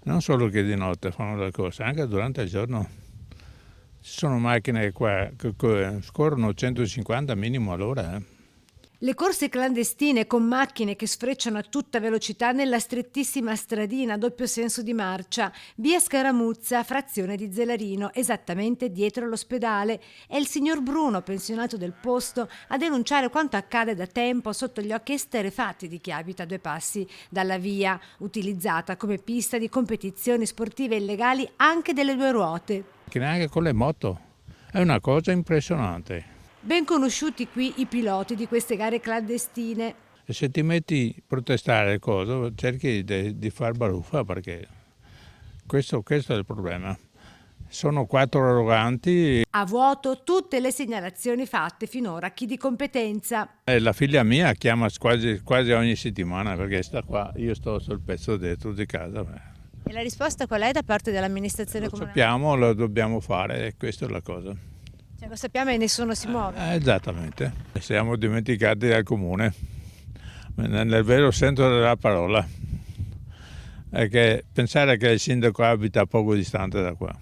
Non solo che di notte fanno le corse, anche durante il giorno. Ci sono macchine qua che scorrono 150 minimo all'ora. Le corse clandestine con macchine che sfrecciano a tutta velocità nella strettissima stradina a doppio senso di marcia, via Scaramuzza, frazione di Zelarino, esattamente dietro l'ospedale. È il signor Bruno, pensionato del posto, a denunciare quanto accade da tempo sotto gli occhi esterrefatti di chi abita a 2 passi dalla via, utilizzata come pista di competizioni sportive illegali anche delle 2 ruote. Che neanche con le moto. È una cosa impressionante. Ben conosciuti qui i piloti di queste gare clandestine. E se ti metti a protestare cerchi di far baruffa, perché questo è il problema. Sono 4 arroganti. A vuoto tutte le segnalazioni fatte finora a chi di competenza. La figlia mia chiama quasi ogni settimana perché sta qua, io sto sul pezzo dentro di casa. E la risposta qual è da parte dell'amministrazione Lo comunale? sappiamo, lo dobbiamo fare e questa è la cosa. Cioè, lo sappiamo e nessuno si muove. Esattamente. Siamo dimenticati dal comune, nel vero senso della parola. È che pensare che il sindaco abita poco distante da qua.